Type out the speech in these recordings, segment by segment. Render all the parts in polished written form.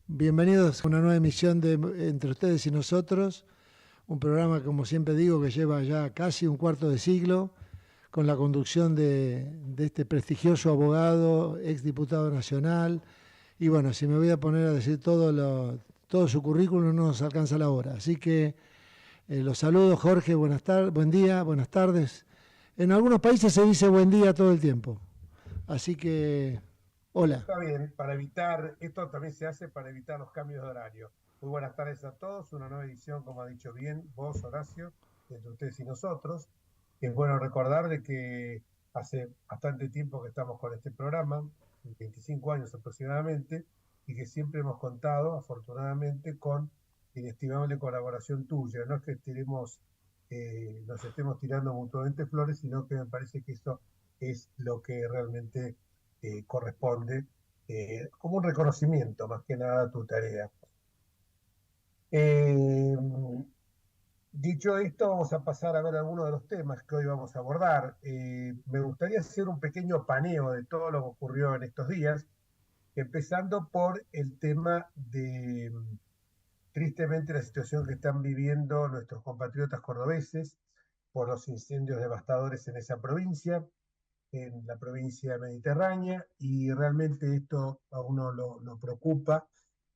Bienvenidos a una nueva emisión de Entre Ustedes y Nosotros, un programa, como siempre digo, que lleva ya casi un cuarto de siglo, con la conducción de este prestigioso abogado, exdiputado nacional. Y bueno, si me voy a poner a decir todo su currículum, no nos alcanza la hora. Así que los saludo, Jorge, buen día, buenas tardes. En algunos países se dice buen día todo el tiempo. Así que, hola. Está bien, para evitar, esto también se hace para evitar los cambios de horario. Muy buenas tardes a todos, una nueva edición, como ha dicho bien vos, Horacio, entre ustedes y nosotros. Es bueno recordar de que hace bastante tiempo que estamos con este programa, 25 años aproximadamente, y que siempre hemos contado, afortunadamente, con inestimable colaboración tuya. No es que nos estemos tirando mutuamente flores, sino que me parece que eso es lo que realmente corresponde como un reconocimiento más que nada a tu tarea. Eh, Dicho esto, vamos a pasar a ver algunos de los temas que hoy vamos a abordar. Me gustaría hacer un pequeño paneo de todo lo que ocurrió en estos días, empezando por el tema de, tristemente, la situación que están viviendo nuestros compatriotas cordobeses por los incendios devastadores en esa provincia, en la provincia mediterránea, y realmente esto a uno lo preocupa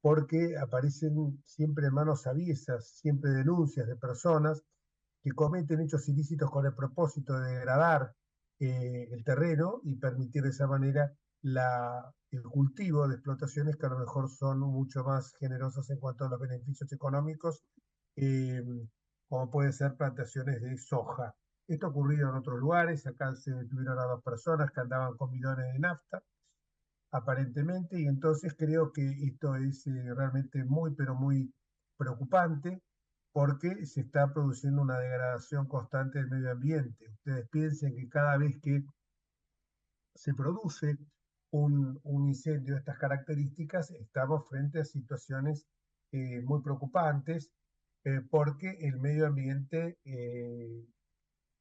porque aparecen siempre manos aviesas, siempre denuncias de personas que cometen hechos ilícitos con el propósito de degradar el terreno y permitir de esa manera el cultivo de explotaciones que a lo mejor son mucho más generosas en cuanto a los beneficios económicos, eh, como pueden ser plantaciones de soja. Esto ha ocurrido en otros lugares, acá se detuvieron a 2 personas que andaban con bidones de nafta, aparentemente, y entonces creo que esto es realmente muy, pero muy preocupante porque se está produciendo una degradación constante del medio ambiente. Ustedes piensen que cada vez que se produce un incendio de estas características, estamos frente a situaciones muy preocupantes porque el medio ambiente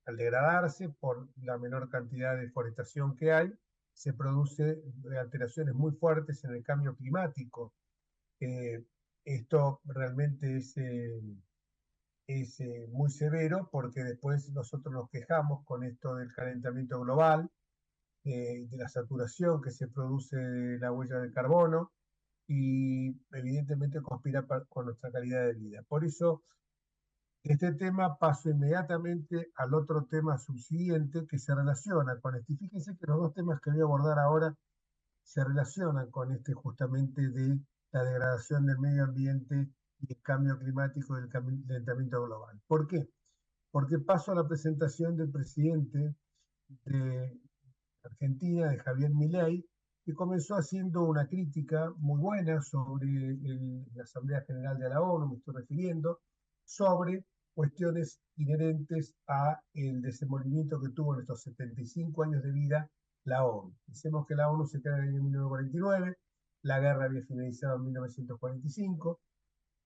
al degradarse por la menor cantidad de deforestación que hay, se produce alteraciones muy fuertes en el cambio climático. Eh, Esto realmente es muy severo porque después nosotros nos quejamos con esto del calentamiento global, de la saturación que se produce de la huella de carbono y evidentemente conspira con nuestra calidad de vida. Por eso este tema paso inmediatamente al otro tema subsiguiente que se relaciona con este. Fíjense que los dos temas que voy a abordar ahora se relacionan con este justamente de la degradación del medio ambiente y el cambio climático y el calentamiento global. ¿Por qué? Porque paso a la presentación del presidente de Argentina, de Javier Milei, que comenzó haciendo una crítica muy buena sobre la Asamblea General de la ONU, me estoy refiriendo, sobre cuestiones inherentes a el desenvolvimiento que tuvo en estos 75 años de vida la ONU. Pensemos que la ONU se crea en el año 1949, la guerra había finalizado en 1945,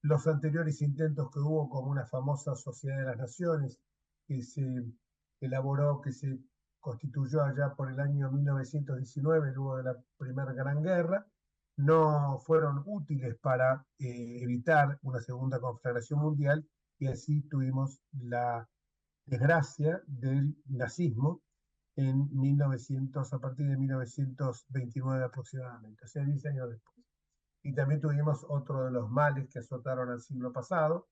los anteriores intentos que hubo como una famosa Sociedad de las Naciones que se elaboró, que se constituyó allá por el año 1919, luego de la Primera Gran Guerra, no fueron útiles para evitar una segunda conflagración mundial y así tuvimos la desgracia del nazismo en 1900, a partir de 1929 aproximadamente, o sea, 10 años después. Y también tuvimos otro de los males que azotaron al siglo pasado,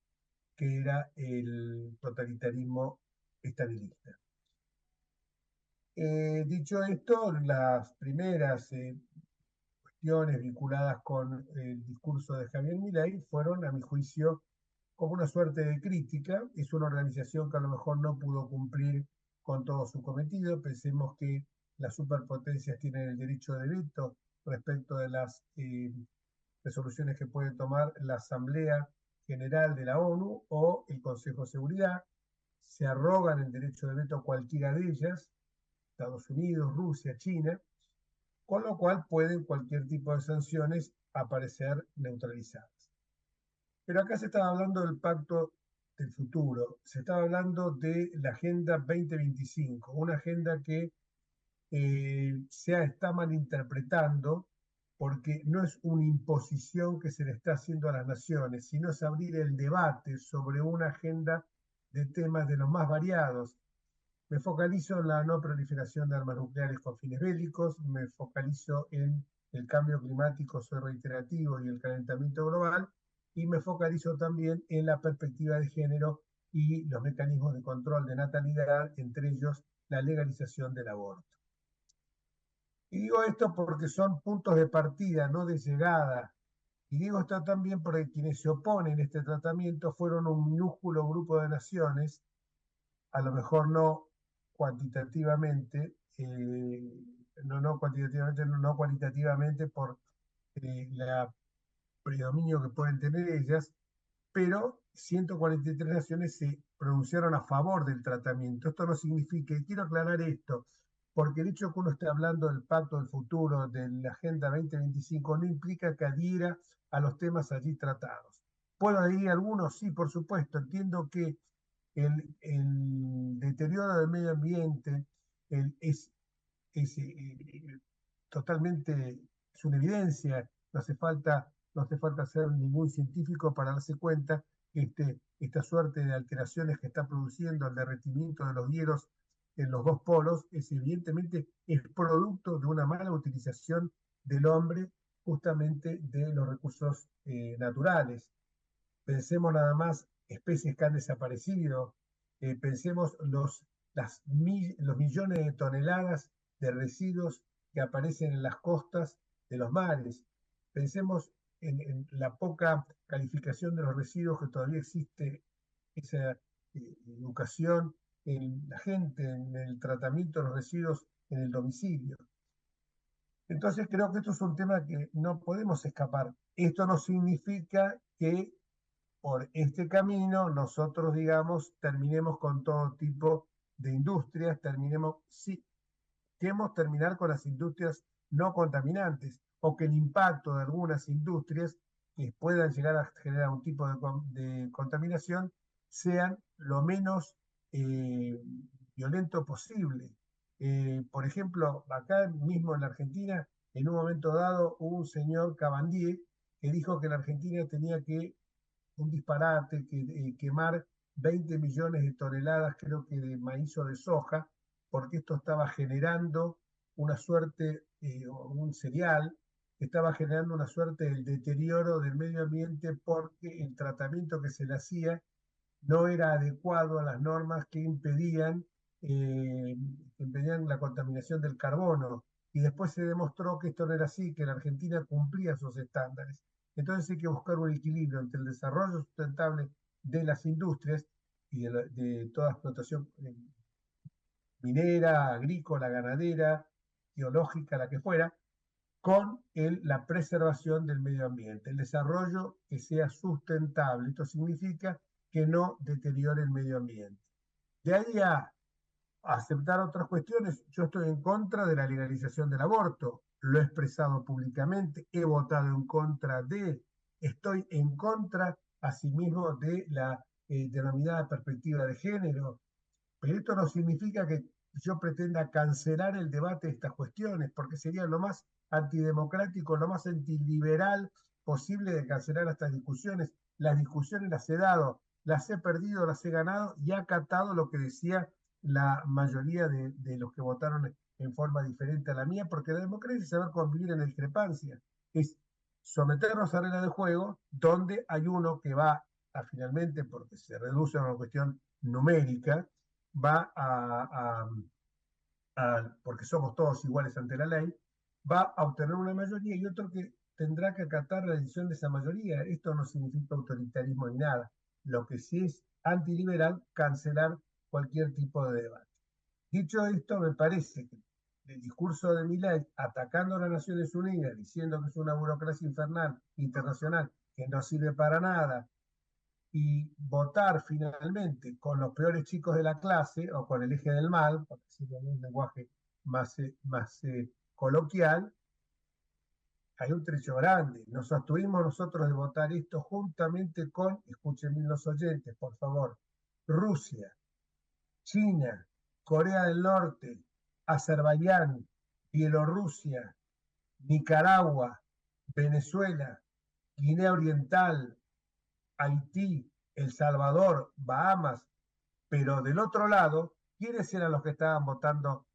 que era el totalitarismo estalinista. Dicho esto, las primeras cuestiones vinculadas con el discurso de Javier Milei fueron, a mi juicio, como una suerte de crítica. Es una organización que a lo mejor no pudo cumplir con todo su cometido. Pensemos que las superpotencias tienen el derecho de veto respecto de las resoluciones que puede tomar la Asamblea General de la ONU o el Consejo de Seguridad. Se arrogan el derecho de veto a cualquiera de ellas, Estados Unidos, Rusia, China, con lo cual pueden cualquier tipo de sanciones aparecer neutralizadas. Pero acá se estaba hablando del pacto del futuro, se estaba hablando de la Agenda 2025, una agenda que se está malinterpretando porque no es una imposición que se le está haciendo a las naciones, sino es abrir el debate sobre una agenda de temas de los más variados. Me focalizo en la no proliferación de armas nucleares con fines bélicos, me focalizo en el cambio climático, soy reiterativo, y el calentamiento global, y me focalizo también en la perspectiva de género y los mecanismos de control de natalidad, entre ellos la legalización del aborto. Y digo esto porque son puntos de partida, no de llegada. Y digo esto también porque quienes se oponen a este tratamiento fueron un minúsculo grupo de naciones, a lo mejor no cuantitativamente, no cuantitativamente, no cualitativamente por el predominio que pueden tener ellas, pero 143 naciones se pronunciaron a favor del tratamiento. Esto no significa, y quiero aclarar esto, porque el hecho que uno esté hablando del pacto del futuro, de la Agenda 2025, no implica que adhiera a los temas allí tratados. ¿Puedo adherir a algunos? Sí, por supuesto. Entiendo que el deterioro del medio ambiente es totalmente, es una evidencia, no hace falta ser ningún científico para darse cuenta que esta suerte de alteraciones que está produciendo el derretimiento de los hielos en los dos polos evidentemente es producto de una mala utilización del hombre justamente de los recursos naturales. Pensemos nada más especies que han desaparecido, pensemos los millones de toneladas de residuos que aparecen en las costas de los mares. Pensemos en la poca calificación de los residuos que todavía existe, esa educación en la gente, en el tratamiento de los residuos en el domicilio. Entonces creo que esto es un tema que no podemos escapar. Esto no significa que por este camino nosotros, digamos, terminemos con todo tipo de industrias, sí, queremos terminar con las industrias no contaminantes, o que el impacto de algunas industrias que puedan llegar a generar un tipo de contaminación sean lo menos violento posible. Por ejemplo, acá mismo en la Argentina, en un momento dado, hubo un señor Cabandier que dijo que la Argentina tenía que un disparate, que quemar 20 millones de toneladas, creo que de maíz o de soja, porque esto estaba generando una suerte, un cereal, estaba generando una suerte del deterioro del medio ambiente porque el tratamiento que se le hacía no era adecuado a las normas que impedían la contaminación del carbono. Y después se demostró que esto no era así, que la Argentina cumplía esos estándares. Entonces hay que buscar un equilibrio entre el desarrollo sustentable de las industrias y de toda explotación minera, agrícola, ganadera, geológica, la que fuera, con la preservación del medio ambiente, el desarrollo que sea sustentable. Esto significa que no deteriore el medio ambiente. De ahí a aceptar otras cuestiones, yo estoy en contra de la legalización del aborto, lo he expresado públicamente, he votado en contra estoy en contra asimismo de la denominada perspectiva de género, pero esto no significa que yo pretenda cancelar el debate de estas cuestiones, porque sería lo más antidemocrático, lo más antiliberal posible de cancelar estas discusiones. Las discusiones las he dado, las he perdido, las he ganado y he acatado lo que decía la mayoría de los que votaron en forma diferente a la mía, porque la democracia es saber convivir en la discrepancia, es someternos a reglas de juego donde hay uno que va a finalmente, porque se reduce a una cuestión numérica, va porque somos todos iguales ante la ley, va a obtener una mayoría y otro que tendrá que acatar la decisión de esa mayoría. Esto no significa autoritarismo ni nada. Lo que sí es antiliberal, cancelar cualquier tipo de debate. Dicho esto, me parece que el discurso de Milei atacando a las Naciones Unidas, diciendo que es una burocracia infernal internacional que no sirve para nada, y votar finalmente con los peores chicos de la clase o con el eje del mal, por decirlo en un lenguaje más coloquial, hay un trecho grande. Nos abstuvimos nosotros de votar esto juntamente con, escuchen bien los oyentes, por favor, Rusia, China, Corea del Norte, Azerbaiyán, Bielorrusia, Nicaragua, Venezuela, Guinea Oriental, Haití, El Salvador, Bahamas, pero del otro lado, ¿quiénes eran los que estaban votando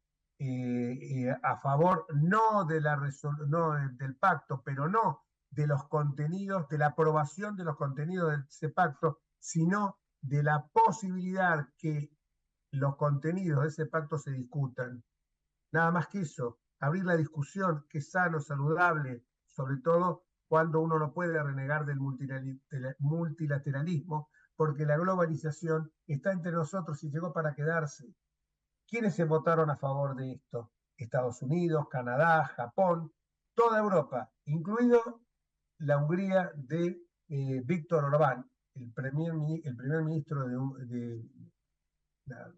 a favor, no, no del pacto, pero no de los contenidos, de la aprobación de los contenidos de ese pacto, sino de la posibilidad que los contenidos de ese pacto se discutan? Nada más que eso, abrir la discusión, que es sano, saludable, sobre todo cuando uno no puede renegar del multilateralismo, porque la globalización está entre nosotros y llegó para quedarse. ¿Quiénes se votaron a favor de esto? Estados Unidos, Canadá, Japón, toda Europa, incluido la Hungría de Víctor Orbán, el primer ministro de la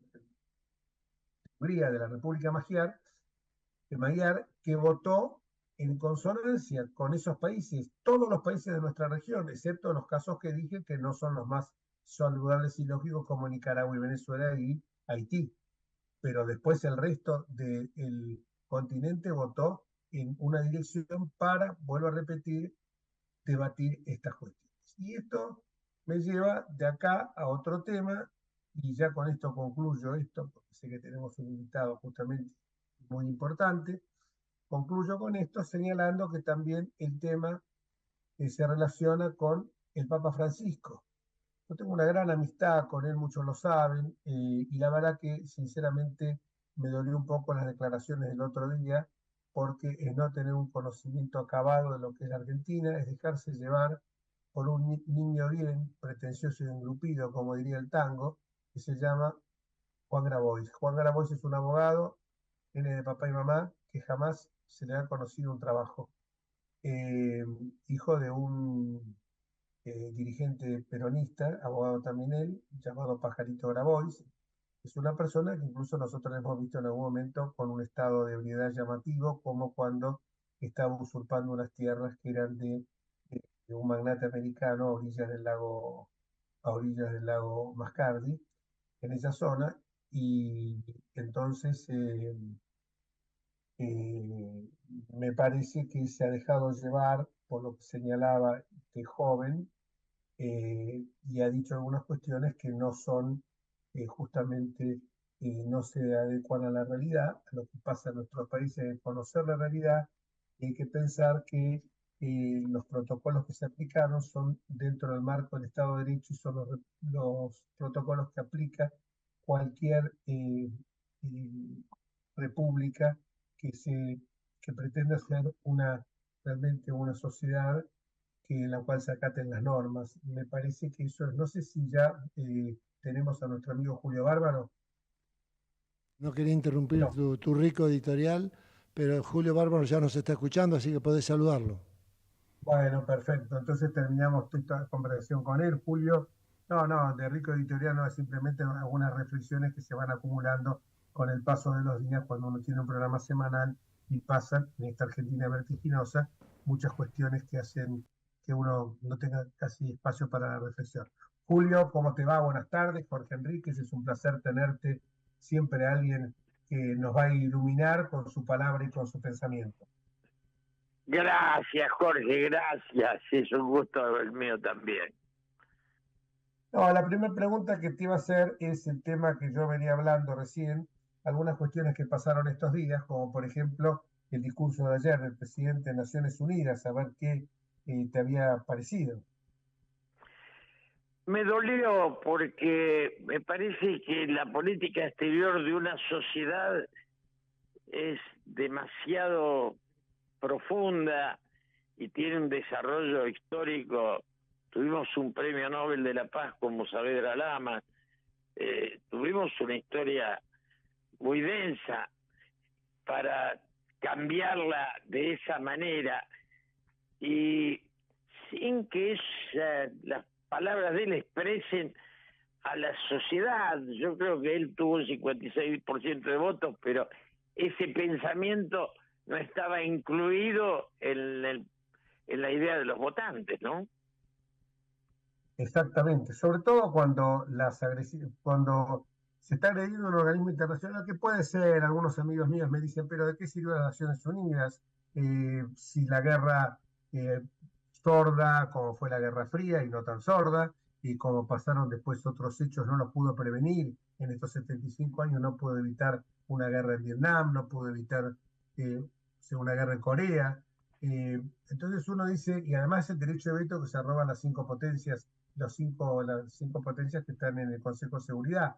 Hungría, de la República Magyar, que votó en consonancia con esos países, todos los países de nuestra región, excepto los casos que dije que no son los más saludables y lógicos, como Nicaragua y Venezuela y Haití. Pero después el resto del continente votó en una dirección para, vuelvo a repetir, debatir estas cuestiones. Y esto me lleva de acá a otro tema, y ya con esto concluyo esto, porque sé que tenemos un invitado justamente muy importante. Concluyo con esto señalando que también el tema se relaciona con el Papa Francisco. Yo tengo una gran amistad con él, muchos lo saben, y la verdad que sinceramente me dolió un poco las declaraciones del otro día, porque es no tener un conocimiento acabado de lo que es la Argentina, es dejarse llevar por un niño bien pretencioso y engrupido, como diría el tango, que se llama Juan Grabois. Juan Grabois es un abogado, viene de papá y mamá, que jamás se le ha conocido un trabajo. Hijo de un dirigente peronista, abogado también él, llamado Pajarito Grabois. Es una persona que incluso nosotros hemos visto en algún momento con un estado de ebriedad llamativo, como cuando estaba usurpando unas tierras que eran de un magnate americano a orillas del lago Mascardi, en esa zona, y entonces eh, me parece que se ha dejado llevar por lo que señalaba este joven, y ha dicho algunas cuestiones que no son justamente, no se adecuan a la realidad, a lo que pasa en nuestro país. Hay que conocer la realidad y hay que pensar que los protocolos que se aplicaron son dentro del marco del Estado de Derecho y son los protocolos que aplica cualquier república que, que pretenda ser realmente una sociedad en la cual se acaten las normas. Me parece que eso es, no sé si ya tenemos a nuestro amigo Julio Bárbaro. No quería interrumpir No. tu rico editorial, pero Julio Bárbaro ya nos está escuchando, así que podés saludarlo. Bueno, perfecto. Entonces terminamos esta conversación con él, Julio. No, de rico editorial no, es simplemente algunas reflexiones que se van acumulando con el paso de los días cuando uno tiene un programa semanal y pasan en esta Argentina vertiginosa muchas cuestiones que hacen que uno no tenga casi espacio para la reflexión. Julio, ¿cómo te va? Buenas tardes. Jorge Enríquez, es un placer tenerte, siempre alguien que nos va a iluminar con su palabra y con su pensamiento. Gracias, Jorge, gracias. Es un gusto el mío también. No, la primera pregunta que te iba a hacer es el tema que yo venía hablando recién, algunas cuestiones que pasaron estos días, como por ejemplo el discurso de ayer del presidente de Naciones Unidas, a ver qué te había parecido. Me dolió porque me parece que la política exterior de una sociedad es demasiado profunda y tiene un desarrollo histórico. Tuvimos un premio Nobel de la Paz como Saavedra Lamas, tuvimos una historia muy densa para cambiarla de esa manera y sin que las palabras de él expresen a la sociedad. Yo creo que él tuvo el 56% de votos, pero ese pensamiento no estaba incluido en la idea de los votantes, ¿no? Exactamente, sobre todo cuando cuando se está agrediendo un organismo internacional, que puede ser, algunos amigos míos me dicen, pero ¿de qué sirve las Naciones Unidas si la guerra eh, sorda, como fue la Guerra Fría y no tan sorda, y como pasaron después otros hechos, no los pudo prevenir en estos 75 años, no pudo evitar una guerra en Vietnam, no pudo evitar eh, una guerra en Corea? Entonces uno dice, y además el derecho de veto que se roban las cinco potencias, las cinco potencias que están en el Consejo de Seguridad.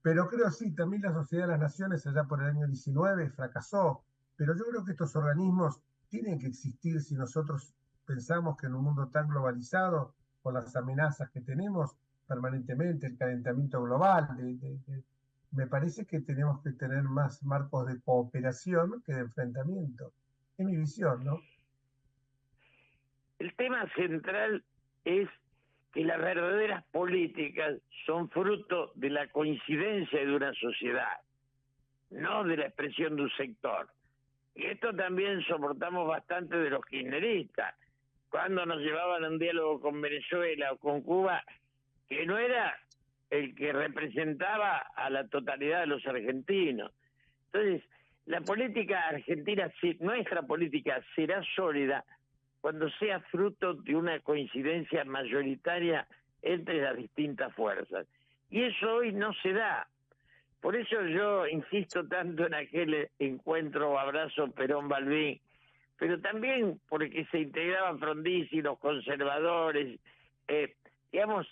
Pero creo sí, también la Sociedad de las Naciones allá por el año 19 fracasó, pero yo creo que estos organismos tienen que existir si nosotros pensamos que en un mundo tan globalizado, con las amenazas que tenemos permanentemente, el calentamiento global, me parece que tenemos que tener más marcos de cooperación que de enfrentamiento. Es mi visión, ¿no? El tema central es que las verdaderas políticas son fruto de la coincidencia de una sociedad, no de la expresión de un sector. Y esto también soportamos bastante de los kirchneristas, cuando nos llevaban a un diálogo con Venezuela o con Cuba, que no era el que representaba a la totalidad de los argentinos. Entonces, la política argentina, nuestra política será sólida cuando sea fruto de una coincidencia mayoritaria entre las distintas fuerzas. Y eso hoy no se da. Por eso yo insisto tanto en aquel encuentro o abrazo Perón-Balbín, pero también porque se integraban Frondizi, los conservadores, digamos,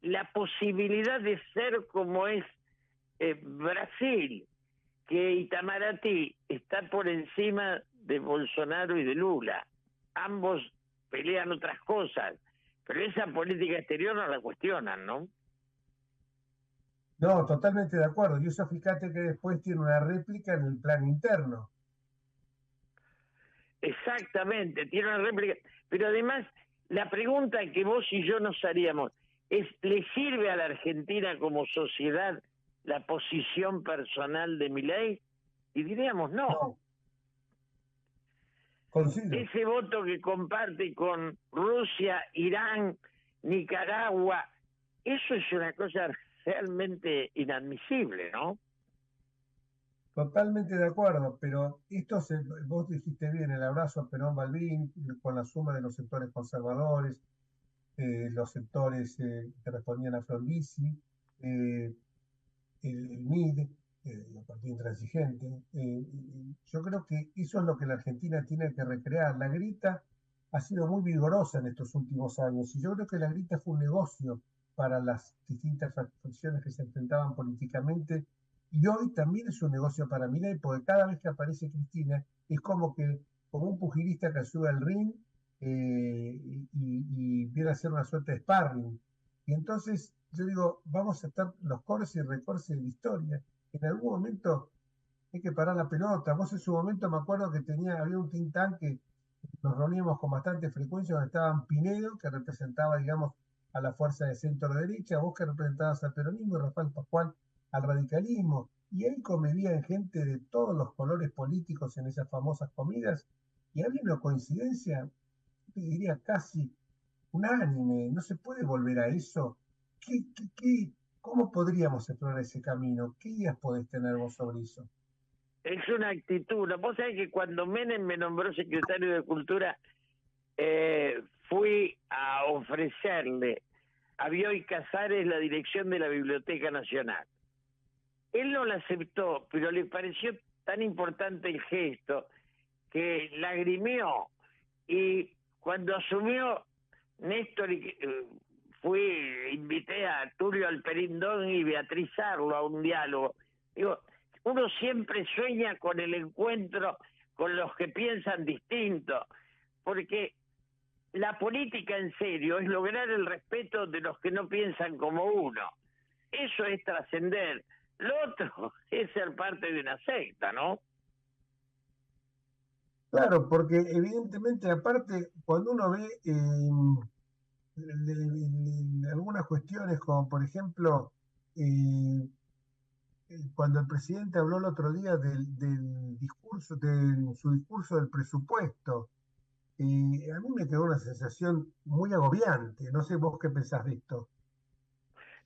la posibilidad de ser como es Brasil, que Itamaraty está por encima de Bolsonaro y de Lula. Ambos pelean otras cosas, pero esa política exterior no la cuestionan, ¿no? No, totalmente de acuerdo. Y eso fíjate que después tiene una réplica en el plano interno. Exactamente, tiene una réplica. Pero además, la pregunta que vos y yo nos haríamos es, ¿le sirve a la Argentina como sociedad la posición personal de Milei? Y diríamos no. No, coincido. Ese voto que comparte con Rusia, Irán, Nicaragua, eso es una cosa realmente inadmisible, ¿no? Totalmente de acuerdo, pero vos dijiste bien, el abrazo a Perón-Balbín, con la suma de los sectores conservadores, los sectores que respondían a Frondizi, eh, el MID, el Partido Intransigente. Yo creo que eso es lo que la Argentina tiene que recrear. La grita ha sido muy vigorosa en estos últimos años y yo creo que la grita fue un negocio para las distintas facciones que se enfrentaban políticamente y hoy también es un negocio para Milei porque cada vez que aparece Cristina es como un pugilista que sube al ring y viene a hacer una suerte de sparring. Y entonces yo digo, vamos a estar los cortes y recortes de la historia. En algún momento hay que parar la pelota. Vos en su momento me acuerdo que había un think tank que nos reuníamos con bastante frecuencia, donde estaban Pinedo, que representaba, digamos, a la fuerza de centro derecha, vos que representabas al peronismo, y Rafael Pascual al radicalismo. Y ahí convivían gente de todos los colores políticos en esas famosas comidas, y había una coincidencia, te diría casi unánime, no se puede volver a eso. ¿Cómo podríamos explorar ese camino? ¿Qué ideas podés tener vos sobre eso? Es una actitud. Vos sabés que cuando Menem me nombró secretario de Cultura, fui a ofrecerle a Bioy Casares la dirección de la Biblioteca Nacional. Él no la aceptó, pero le pareció tan importante el gesto que lagrimió. Y cuando asumió Néstor, invité a Tulio Alperindón y Beatriz Arlo a un diálogo. Digo, uno siempre sueña con el encuentro con los que piensan distinto, porque la política en serio es lograr el respeto de los que no piensan como uno. Eso es trascender. Lo otro es ser parte de una secta, ¿no? Claro, porque evidentemente, aparte, cuando uno ve algunas cuestiones, como por ejemplo, cuando el presidente habló el otro día del discurso, de su discurso del presupuesto, a mí me quedó una sensación muy agobiante. No sé vos qué pensás de esto.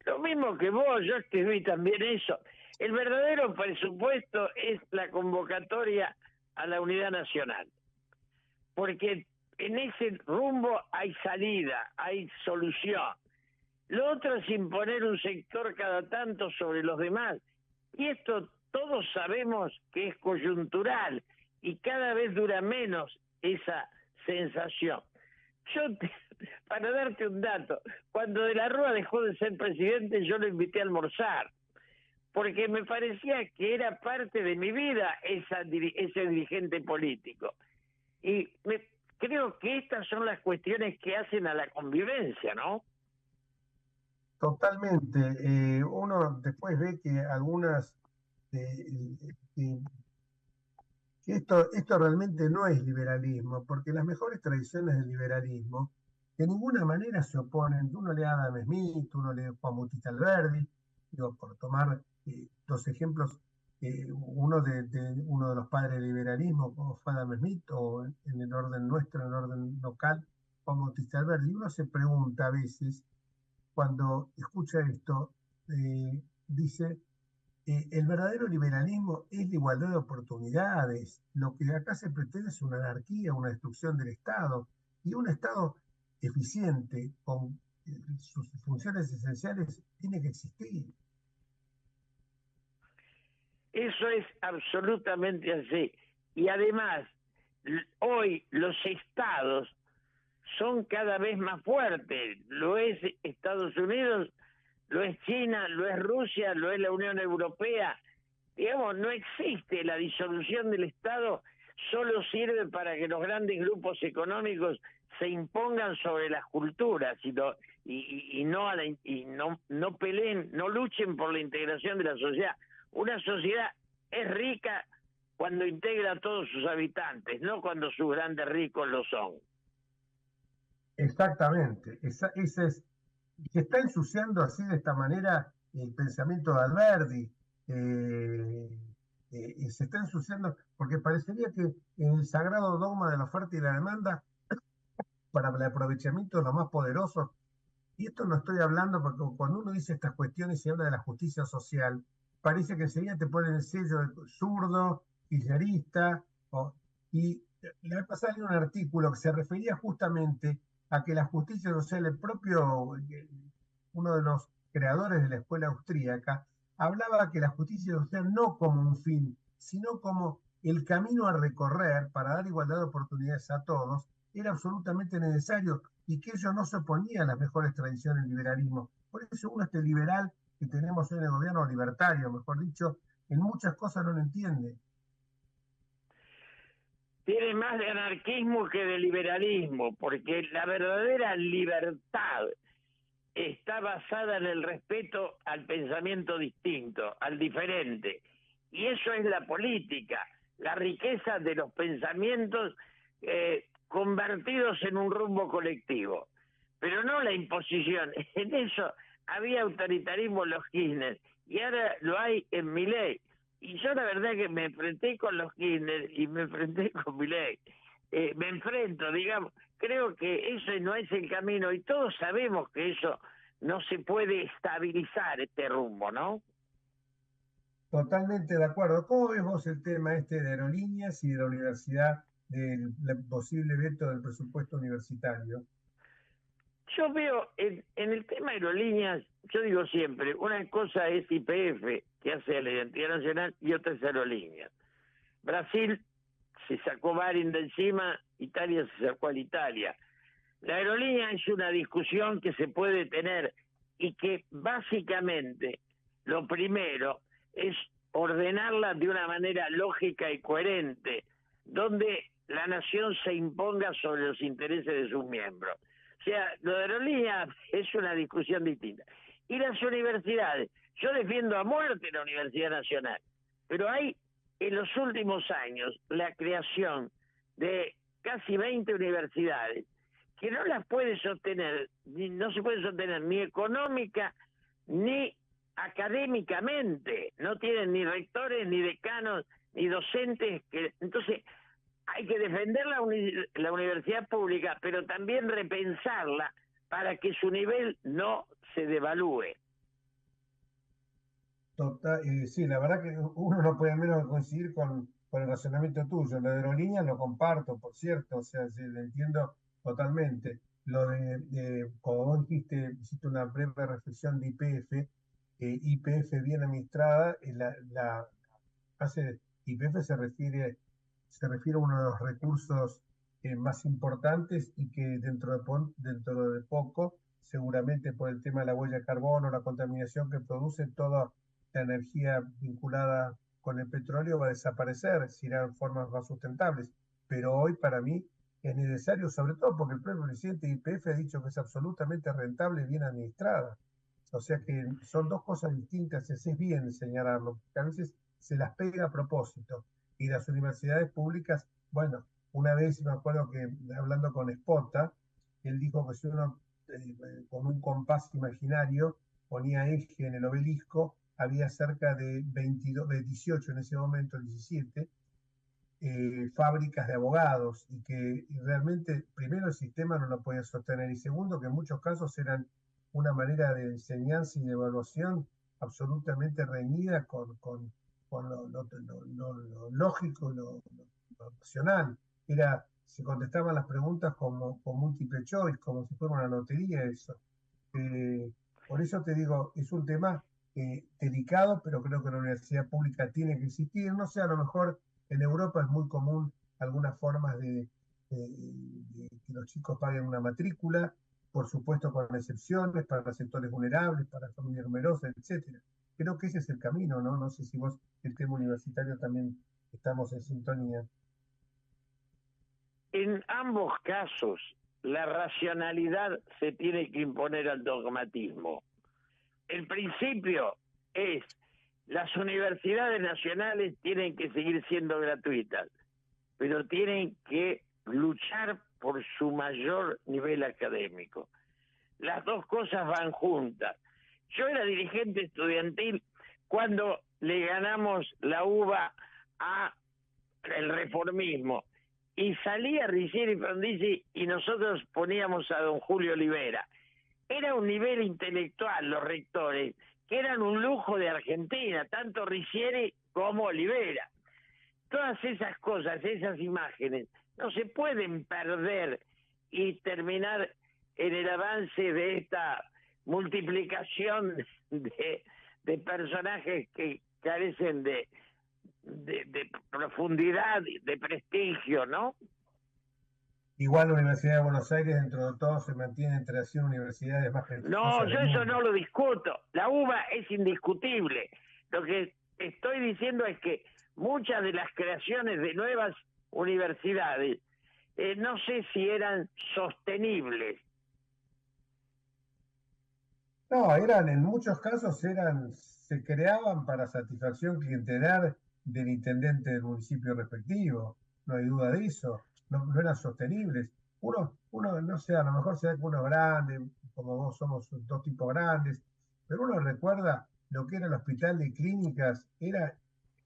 Lo mismo que vos, yo escribí también eso. El verdadero presupuesto es la convocatoria a la unidad nacional, porque en ese rumbo hay salida, hay solución. Lo otro es imponer un sector cada tanto sobre los demás. Y esto todos sabemos que es coyuntural y cada vez dura menos esa sensación. Para darte un dato, cuando De la Rúa dejó de ser presidente, yo lo invité a almorzar, porque me parecía que era parte de mi vida ese dirigente político. Y creo que estas son las cuestiones que hacen a la convivencia, ¿no? Totalmente. Uno después ve que algunas, eh, eh, que esto realmente no es liberalismo, porque las mejores tradiciones del liberalismo de ninguna manera se oponen. Uno lee a Adam Smith, uno lee a Juan Bautista Alberdi, digo, por tomar dos ejemplos, uno de los padres del liberalismo, como fue Adam Smith, o en el orden nuestro, en el orden local, Juan Bautista Alberdi. Uno se pregunta a veces, cuando escucha esto, dice, el verdadero liberalismo es la igualdad de oportunidades. Lo que acá se pretende es una anarquía, una destrucción del Estado. Y un Estado eficiente, con sus funciones esenciales, tiene que existir. Eso es absolutamente así. Y además, hoy los estados son cada vez más fuertes. Lo es Estados Unidos, lo es China, lo es Rusia, lo es la Unión Europea. Digamos, no existe la disolución del Estado, solo sirve para que los grandes grupos económicos se impongan sobre las culturas y no peleen, no luchen por la integración de la sociedad. Una sociedad es rica cuando integra a todos sus habitantes, no cuando sus grandes ricos lo son. Exactamente. Se está ensuciando así de esta manera el pensamiento de Alberdi. Se está ensuciando porque parecería que en el sagrado dogma de la oferta y la demanda, para el aprovechamiento de los más poderosos, y esto no estoy hablando porque cuando uno dice estas cuestiones y habla de la justicia social, parece que enseguida te ponen el sello de zurdo, kirchnerista, y la vez pasada leí un artículo que se refería justamente a que la justicia social, uno de los creadores de la escuela austríaca, hablaba que la justicia social no como un fin, sino como el camino a recorrer para dar igualdad de oportunidades a todos, era absolutamente necesario y que ello no se oponía a las mejores tradiciones del liberalismo. Por eso uno, este liberal que tenemos hoy en el gobierno, libertario, mejor dicho, en muchas cosas no lo entiende. Tiene más de anarquismo que de liberalismo, porque la verdadera libertad está basada en el respeto al pensamiento distinto, al diferente. Y eso es la política, la riqueza de los pensamientos convertidos en un rumbo colectivo, pero no la imposición. En eso había autoritarismo en los Kirchner y ahora lo hay en Milei. Y yo la verdad que me enfrenté con los Kirchner y me enfrenté con Milei. Me enfrento, digamos, creo que ese no es el camino y todos sabemos que eso no se puede estabilizar este rumbo, ¿no? Totalmente de acuerdo. ¿Cómo ves vos el tema este de aerolíneas y de la universidad, del posible veto del presupuesto universitario? Yo veo en el tema aerolíneas, yo digo siempre, una cosa es YPF, que hace la identidad nacional, y otra es aerolíneas. Brasil se sacó Varin de encima, Italia se sacó a Italia. La aerolínea es una discusión que se puede tener y que básicamente lo primero es ordenarla de una manera lógica y coherente, donde la nación se imponga sobre los intereses de sus miembros. O sea, lo de aerolínea es una discusión distinta. Y las universidades, yo defiendo a muerte la Universidad Nacional, pero hay en los últimos años la creación de casi 20 universidades que no las puede sostener, no se puede sostener ni económica ni académicamente, no tienen ni rectores, ni decanos, ni docentes, entonces hay que defender la universidad pública, pero también repensarla para que su nivel no se devalúe. Total, sí, la verdad que uno no puede menos que coincidir con el razonamiento tuyo. Lo de aerolíneas lo comparto, por cierto, o sea, sí, lo entiendo totalmente. Lo como vos dijiste, hiciste una breve reflexión de YPF, YPF bien administrada, YPF se refiere a uno de los recursos más importantes y que dentro de poco, seguramente por el tema de la huella de carbono, la contaminación que produce, toda la energía vinculada con el petróleo va a desaparecer, si irán formas más sustentables. Pero hoy para mí es necesario, sobre todo porque el propio presidente de YPF ha dicho que es absolutamente rentable y bien administrada. O sea que son dos cosas distintas, es bien señalarlo, porque a veces se las pega a propósito. Y las universidades públicas, bueno, una vez me acuerdo que hablando con Espota, él dijo que si uno con un compás imaginario ponía eje en el obelisco, había cerca de 22, de 18 en ese momento, 17, fábricas de abogados y que realmente, primero, el sistema no lo podía sostener y segundo, que en muchos casos eran una manera de enseñanza y de evaluación absolutamente reñida con lo lógico, lo racional. Se contestaban las preguntas como con múltiple choice, como si fuera una lotería eso. Por eso te digo, es un tema delicado, pero creo que la universidad pública tiene que existir. No sé, a lo mejor en Europa es muy común algunas formas de que los chicos paguen una matrícula, por supuesto con excepciones para los sectores vulnerables, para familias numerosas, etcétera. Creo que ese es el camino, ¿no? No sé si vos, el tema universitario, también estamos en sintonía. En ambos casos, la racionalidad se tiene que imponer al dogmatismo. El principio es, las universidades nacionales tienen que seguir siendo gratuitas, pero tienen que luchar por su mayor nivel académico. Las dos cosas van juntas. Yo era dirigente estudiantil cuando le ganamos la uva a el reformismo y salía Riccieri y Frondizi y nosotros poníamos a don Julio Olivera. Era un nivel intelectual los rectores que eran un lujo de Argentina, tanto Riccieri como Olivera. Todas esas cosas, esas imágenes, no se pueden perder y terminar en el avance de esta multiplicación de personajes que carecen de profundidad, de prestigio, ¿no? Igual la Universidad de Buenos Aires, dentro de todo, se mantiene entre las 100 universidades más prestigiosas No, del yo eso mundo. no lo discuto. La UBA es indiscutible. Lo que estoy diciendo es que muchas de las creaciones de nuevas universidades no sé si eran sostenibles. No, en muchos casos se creaban para satisfacción clientelar del intendente del municipio respectivo, no hay duda de eso, no eran sostenibles. No sé, a lo mejor se da que uno es grande, como vos somos dos tipos grandes, pero uno recuerda lo que era el hospital de clínicas, era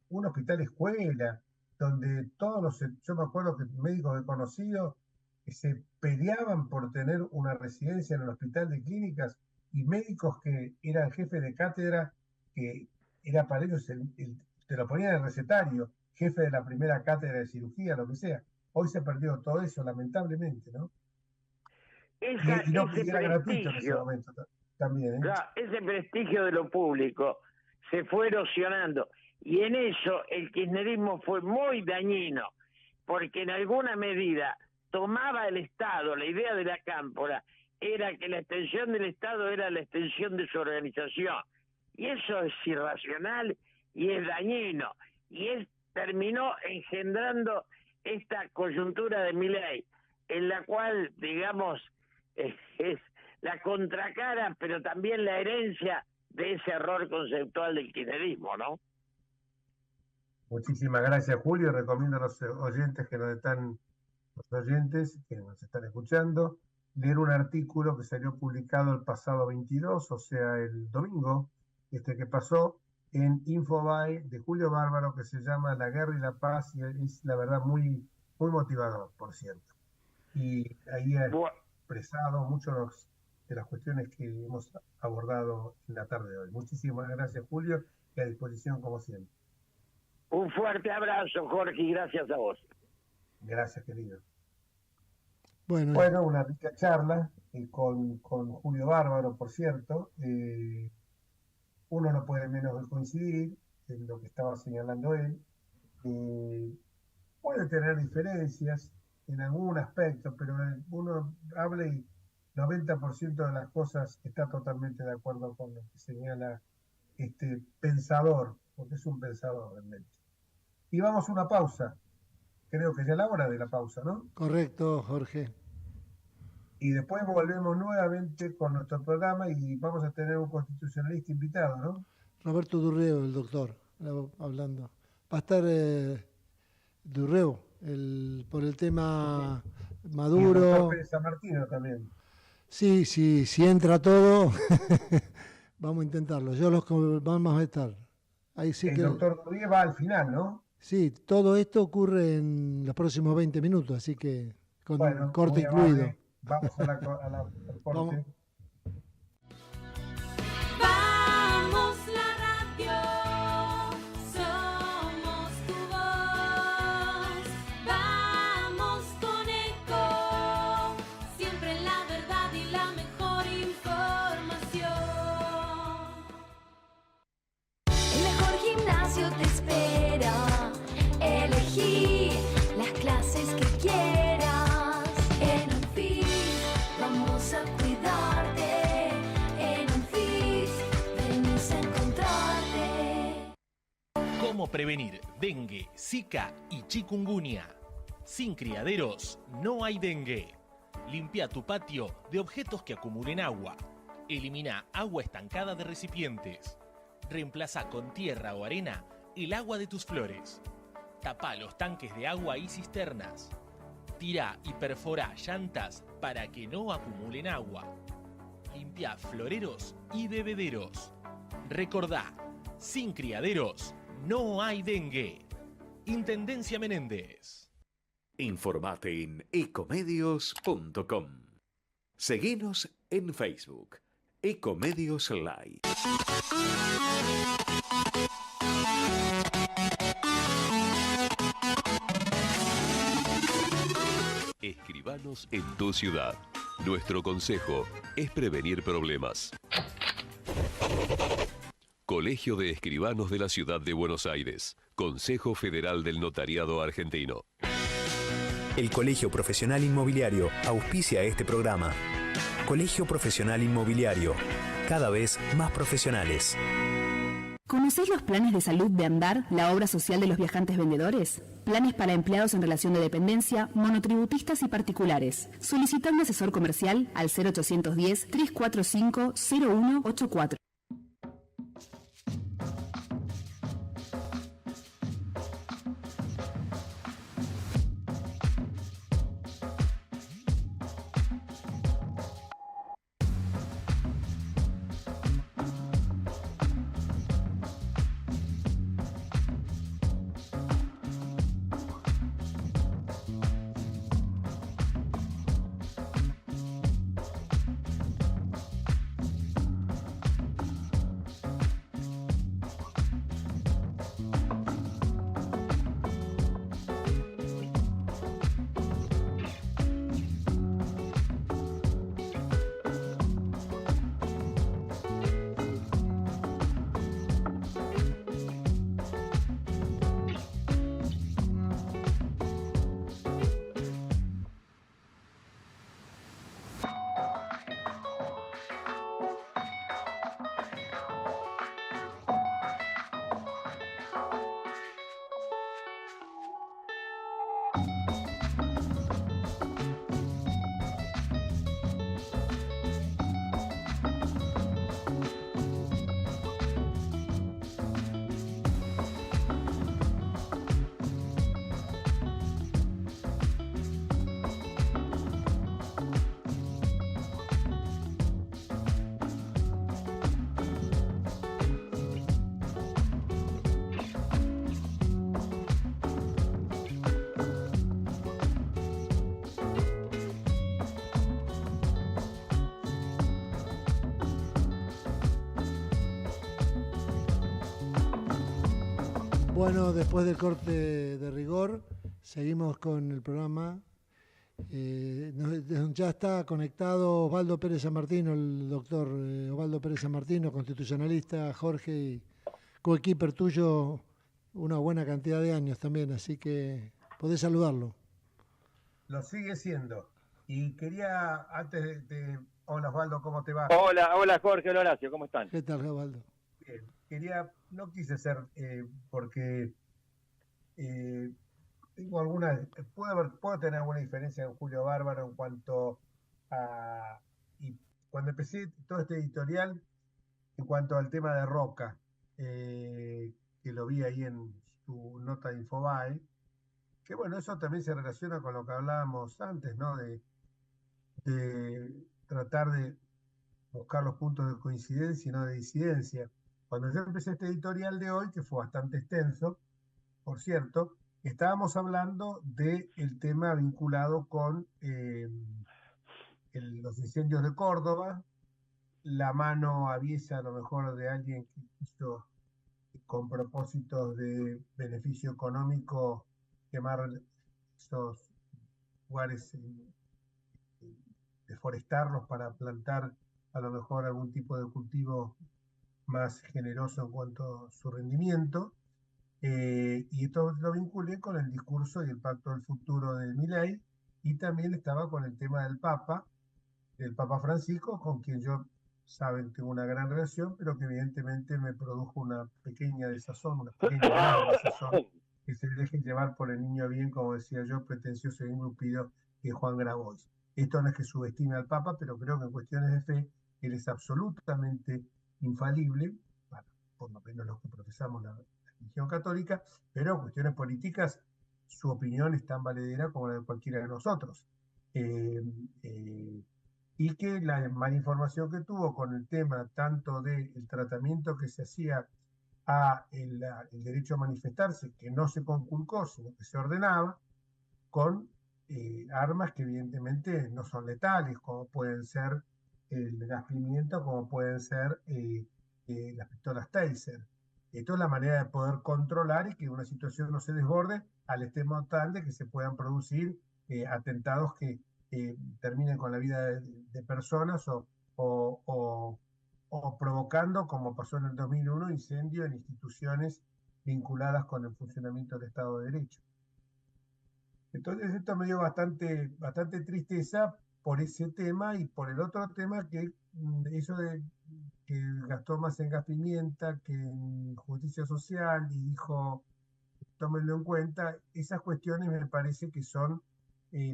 un hospital escuela, donde yo me acuerdo que médicos desconocidos se peleaban por tener una residencia en el hospital de clínicas y médicos que eran jefes de cátedra, que era para ellos, te lo ponían en el recetario, jefe de la primera cátedra de cirugía, lo que sea. Hoy se perdió todo eso, lamentablemente, ¿no? Y Ese era gratuito en ese prestigio, momento también, ¿eh? claro, ese prestigio de lo público se fue erosionando. Y en eso el kirchnerismo fue muy dañino, porque en alguna medida tomaba el Estado, la idea de la cámpora era que la extensión del Estado era la extensión de su organización. Y eso es irracional y es dañino. Y terminó engendrando esta coyuntura de Milei, en la cual, digamos, es la contracara, pero también la herencia de ese error conceptual del kirchnerismo, ¿no? Muchísimas gracias, Julio. Recomiendo a los oyentes que nos están escuchando, leer un artículo que salió publicado el pasado 22, o sea, el domingo, que pasó en Infobae de Julio Bárbaro, que se llama La Guerra y la Paz, y es la verdad muy, muy motivador, por cierto. Y ahí ha expresado muchas de las cuestiones que hemos abordado en la tarde de hoy. Muchísimas gracias, Julio, y a disposición como siempre. Un fuerte abrazo, Jorge, y gracias a vos. Gracias, querido. Bueno, una rica charla con Julio Bárbaro, por cierto. Uno no puede menos de coincidir en lo que estaba señalando él. Puede tener diferencias en algún aspecto, pero uno habla y 90% de las cosas está totalmente de acuerdo con lo que señala este pensador, porque es un pensador realmente. Y vamos a una pausa. Creo que ya es la hora de la pausa, ¿no? correcto, Jorge. Y después volvemos nuevamente con nuestro programa y vamos a tener un constitucionalista invitado, ¿no? Roberto Durreu, el doctor, hablando. Va a estar Durreu, por el tema Maduro. Y el doctor Pérez San Martino también. Sí, si entra todo, vamos a intentarlo. Yo los que vamos a estar. Ahí sí el que doctor Rodríguez va al final, ¿no? Sí, todo esto ocurre en los próximos 20 minutos, así que con corte incluido. Vamos a la corte. Vamos la radio, somos tu voz. Vamos con Eco, siempre la verdad y la mejor información. El mejor gimnasio te espera. Elegí las clases que quieras. En Unfit vamos a cuidarte. En Unfit venís a encontrarte. ¿Cómo prevenir dengue, zika y chikungunya? Sin criaderos no hay dengue. Limpia tu patio de objetos que acumulen agua. Elimina agua estancada de recipientes. Reemplaza con tierra o arena el agua de tus flores. Tapa los tanques de agua y cisternas. Tira y perfora llantas para que no acumulen agua. Limpia floreros y bebederos. Recordá, sin criaderos no hay dengue. Intendencia Menéndez. Informate en ecomedios.com. Seguinos en Facebook. Ecomedios Live. Escribanos en tu ciudad. Nuestro consejo es prevenir problemas. Colegio de Escribanos de la Ciudad de Buenos Aires. Consejo Federal del Notariado Argentino. El Colegio Profesional Inmobiliario auspicia este programa. Colegio Profesional Inmobiliario, cada vez más profesionales. ¿Conocéis los planes de salud de Andar, la obra social de los viajantes vendedores? Planes para empleados en relación de dependencia, monotributistas y particulares. Solicita un asesor comercial al 0810-345-0184. Bueno, después del corte de rigor, seguimos con el programa. Ya está conectado Osvaldo Pérez San Martino, el doctor Osvaldo Pérez San Martino, constitucionalista. Jorge, y coequiper tuyo una buena cantidad de años también, así que podés saludarlo. Lo sigue siendo. Y quería, Hola Osvaldo, ¿cómo te va? Hola Jorge, hola Horacio, ¿cómo están? ¿Qué tal, Osvaldo? Bien, no quise ser, porque tengo algunas, puedo tener alguna diferencia con Julio Bárbaro en cuanto a, y cuando empecé todo este editorial, en cuanto al tema de Roca, que lo vi ahí en su nota de Infobae, que bueno, eso también se relaciona con lo que hablábamos antes, ¿no? De tratar de buscar los puntos de coincidencia y no de disidencia. Cuando yo empecé este editorial de hoy, que fue bastante extenso, por cierto, estábamos hablando del tema vinculado con los incendios de Córdoba, la mano aviesa a lo mejor de alguien que hizo con propósitos de beneficio económico quemar esos lugares, deforestarlos para plantar a lo mejor algún tipo de cultivo más generoso en cuanto a su rendimiento. Y esto lo vinculé con el discurso y el pacto del futuro de Milei, y también estaba con el tema del Papa Francisco, con quien yo, saben, tengo una gran relación, pero que evidentemente me produjo una pequeña desazón, una pequeña gran desazón, que se deje llevar por el niño bien, como decía yo, pretencioso e ingrupido, que es Juan Grabois. Esto no es que subestime al Papa, pero creo que en cuestiones de fe él es absolutamente infalible, bueno, por lo menos los que profesamos la religión católica, pero en cuestiones políticas su opinión es tan valedera como la de cualquiera de nosotros. Y que la mala información que tuvo con el tema tanto del tratamiento que se hacía a el derecho a manifestarse, que no se conculcó, sino que se ordenaba, con armas que evidentemente no son letales, como pueden ser el gas pimienta, como pueden ser las pistolas Taser. Esto es la manera de poder controlar y que una situación no se desborde al extremo tal de que se puedan producir atentados que terminen con la vida de personas o provocando, como pasó en el 2001, incendio en instituciones vinculadas con el funcionamiento del Estado de Derecho. Entonces esto me dio bastante tristeza por ese tema, y por el otro tema, que eso de que gastó más en gas pimienta que en justicia social, y dijo, tómenlo en cuenta. Esas cuestiones me parece que son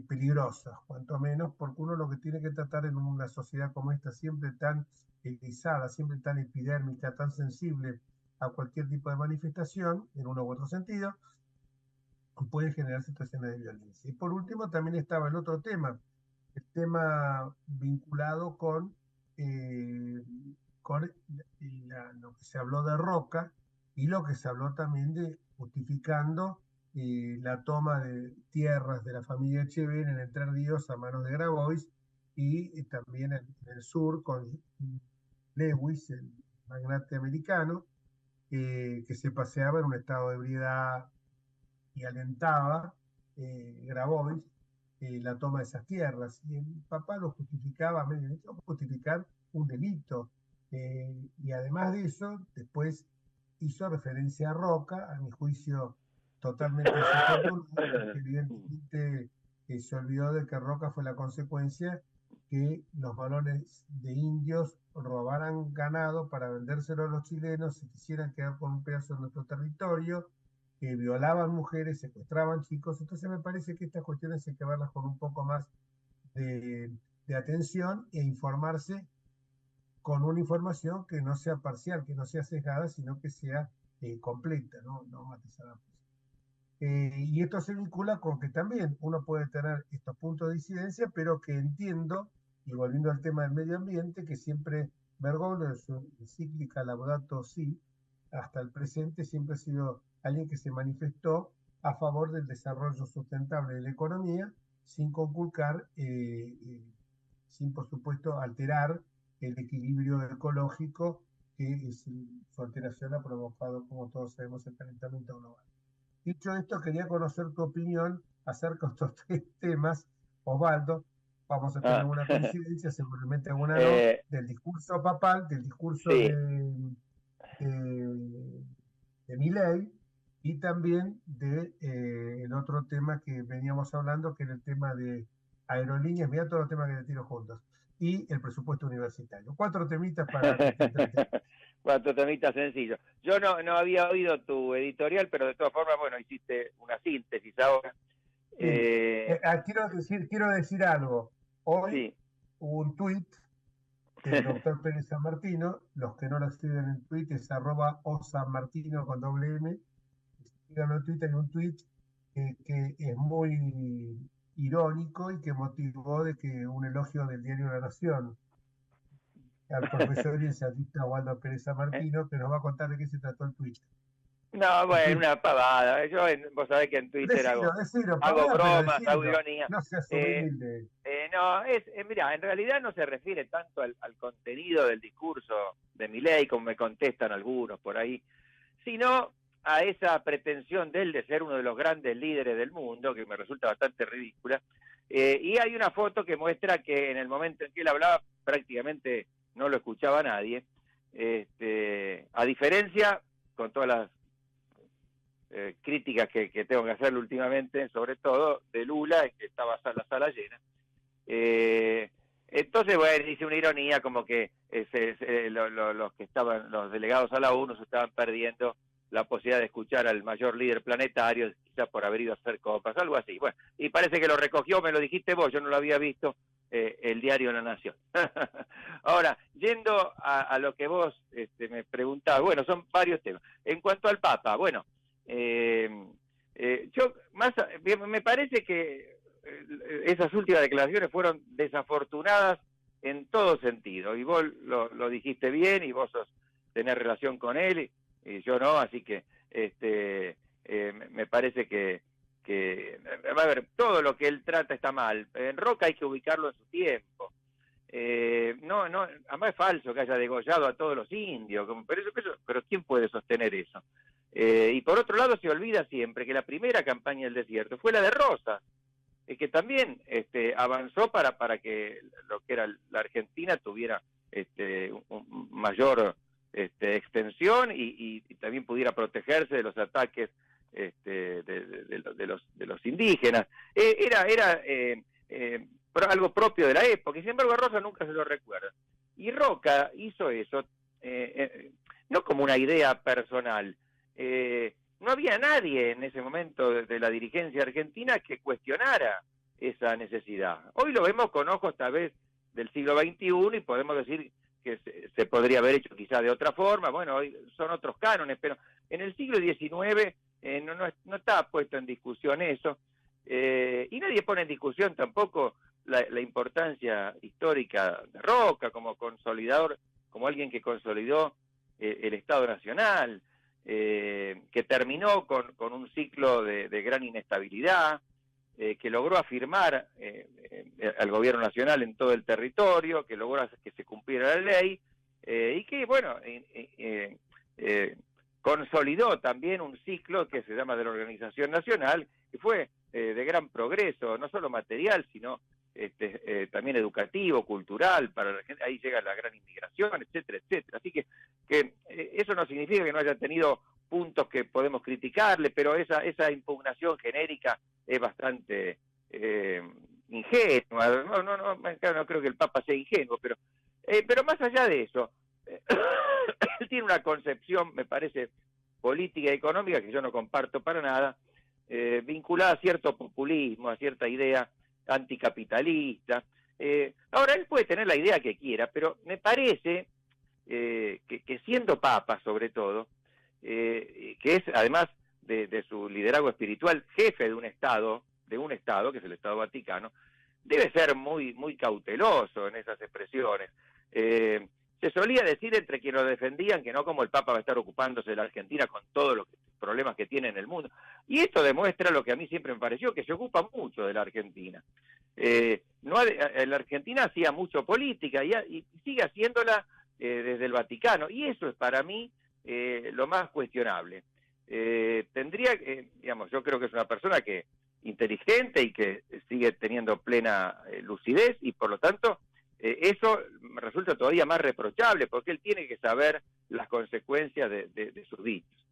peligrosas, cuanto menos, porque uno lo que tiene que tratar en una sociedad como esta, siempre tan erizada, siempre tan epidérmica, tan sensible a cualquier tipo de manifestación, en uno u otro sentido, puede generar situaciones de violencia. Y por último también estaba el otro tema, el tema vinculado con lo que se habló de Roca, y lo que se habló también de justificando la toma de tierras de la familia Echeverría en Entre Ríos a manos de Grabois, y también en el sur con Lewis, el magnate americano, que se paseaba en un estado de ebriedad y alentaba Grabois la toma de esas tierras. Y el papá lo justificaba, justificar un delito. Y además de eso, después hizo referencia a Roca, a mi juicio totalmente desafortunado, porque evidentemente se olvidó de que Roca fue la consecuencia que los varones de indios robaran ganado para vendérselo a los chilenos, se quisieran quedar con un pedazo de nuestro territorio, que violaban mujeres, secuestraban chicos. Entonces me parece que estas cuestiones hay que verlas con un poco más de atención, e informarse con una información que no sea parcial, que no sea sesgada, sino que sea completa, no matizada. Y esto se vincula con que también uno puede tener estos puntos de disidencia, pero que entiendo, y volviendo al tema del medio ambiente, que siempre Bergoglio en su encíclica Laudato Si, hasta el presente, siempre ha sido alguien que se manifestó a favor del desarrollo sustentable de la economía, sin conculcar, sin por supuesto alterar el equilibrio ecológico que su alteración ha provocado, como todos sabemos, el calentamiento global. Dicho esto, quería conocer tu opinión acerca de estos 3 temas, Osvaldo. Vamos a tener alguna coincidencia, seguramente alguna no, del discurso papal, del discurso de Milei, y también de el otro tema que veníamos hablando, que era el tema de aerolíneas. Mira todos los temas que te tiro juntos. Y el presupuesto universitario. 4 temitas para que te entretengas. 4 temitas sencillos. Yo no había oído tu editorial, pero de todas formas, bueno, hiciste una síntesis ahora. Quiero decir algo. Hoy hubo un tuit del doctor Pérez San Martino. Los que no lo siguen en tuit es @osanmartino con doble M. Síganlo en Twitter, en un tuit que es muy irónico y que motivó de que un elogio del diario La Nación al profesor y ensayista Osvaldo Pérez San Martino, que nos va a contar de qué se trató el tuit. No, bueno, una pavada. Vos sabés que en Twitter hago bromas, hago ironía. No seas humilde. Mirá, en realidad no se refiere tanto al contenido del discurso de Milei, como me contestan algunos por ahí, sino a esa pretensión de él de ser uno de los grandes líderes del mundo, que me resulta bastante ridícula. Y hay una foto que muestra que en el momento en que él hablaba prácticamente no lo escuchaba nadie. A diferencia, con todas las críticas que tengo que hacerle últimamente, sobre todo de Lula, que estaba la sala llena. Entonces, bueno, dice una ironía como que los que estaban, los delegados a la ONU se estaban perdiendo la posibilidad de escuchar al mayor líder planetario, quizás por haber ido a hacer copas, algo así. Bueno, y parece que lo recogió, me lo dijiste vos, yo no lo había visto, el diario La Nación. Ahora, yendo a lo que vos me preguntabas, bueno, son varios temas. En cuanto al Papa, bueno, me parece que esas últimas declaraciones fueron desafortunadas en todo sentido, y vos lo dijiste bien, y vos tenés relación con él, y yo no, así que me parece que a ver, todo lo que él trata está mal. En Roca hay que ubicarlo en su tiempo. Además es falso que haya degollado a todos los indios, pero ¿quién puede sostener eso? Y por otro lado se olvida siempre que la primera campaña del desierto fue la de Rosas, que también avanzó para que lo que era la Argentina tuviera un mayor extensión y también pudiera protegerse de los ataques de los indígenas. Era algo propio de la época, y sin embargo a Rosa nunca se lo recuerda. Y Roca hizo eso no como una idea personal. No había nadie en ese momento de la dirigencia argentina que cuestionara esa necesidad. Hoy lo vemos con ojos tal vez del siglo XXI y podemos decir que se podría haber hecho quizá de otra forma. Bueno, hoy son otros cánones, pero en el siglo XIX no estaba puesto en discusión eso, y nadie pone en discusión tampoco la importancia histórica de Roca como consolidador, como alguien que consolidó el Estado Nacional, que terminó con un ciclo de gran inestabilidad, que logró afirmar al gobierno nacional en todo el territorio, que logró que se cumpliera la ley, y que, bueno, consolidó también un ciclo que se llama de la Organización Nacional, que fue de gran progreso, no solo material, sino también educativo, cultural, para la gente. Ahí llega la gran inmigración, etcétera, etcétera. Así que eso no significa que no haya tenido puntos que podemos criticarle, pero esa impugnación genérica es bastante ingenua. No creo que el Papa sea ingenuo, pero más allá de eso, él tiene una concepción, me parece, política y económica que yo no comparto para nada, vinculada a cierto populismo, a cierta idea anticapitalista. Ahora, él puede tener la idea que quiera, pero me parece que siendo Papa, sobre todo, que es, además de su liderazgo espiritual, jefe de un Estado, que es el Estado Vaticano, debe ser muy, muy cauteloso en esas expresiones. Se solía decir entre quienes lo defendían que no, como el Papa va a estar ocupándose de la Argentina con todos los problemas que tiene en el mundo. Y esto demuestra lo que a mí siempre me pareció, que se ocupa mucho de la Argentina. La Argentina hacía mucho política y sigue haciéndola, desde el Vaticano, y eso es para mí lo más cuestionable. Tendría, digamos, yo creo que es una persona que inteligente y que sigue teniendo plena lucidez, y por lo tanto eso me resulta todavía más reprochable, porque él tiene que saber las consecuencias de sus dichos.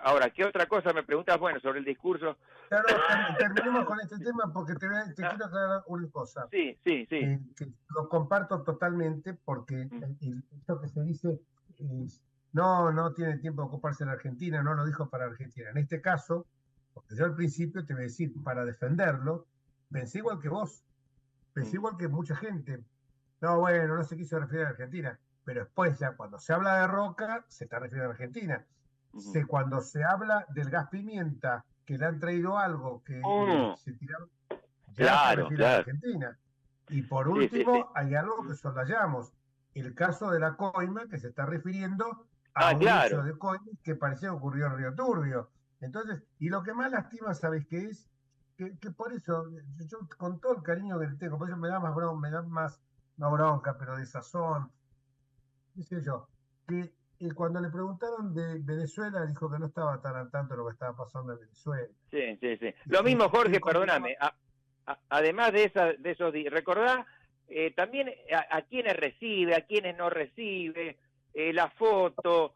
Ahora, ¿qué otra cosa me preguntas? Bueno, sobre el discurso. Claro, terminemos con este tema porque te quiero aclarar una cosa. Sí. Que lo comparto totalmente, porque esto que se dice no tiene tiempo de ocuparse en Argentina, no lo dijo para Argentina. En este caso, porque yo al principio te voy a decir, para defenderlo, pensé igual que vos, pensé igual que mucha gente. No, bueno, no se quiso referir a Argentina, pero después ya cuando se habla de Roca, se está refiriendo a Argentina. Cuando se habla del gas pimienta, que le han traído algo que se tiraron, ya se refiere a Argentina. Y por último, hay algo que soslayamos, el caso de la coima, que se está refiriendo a un hecho de coima que parece que ocurrió en Río Turbio. Entonces, y lo que más lastima, ¿sabes qué es? Que por eso, yo con todo el cariño que le tengo, por eso me da más bronca, pero de sazón, qué sé yo, que cuando le preguntaron de Venezuela, dijo que no estaba tan al tanto de lo que estaba pasando en Venezuela. Sí. Lo mismo, Jorge, perdóname, además de esos, recordá también a quienes recibe, a quienes no recibe, la foto,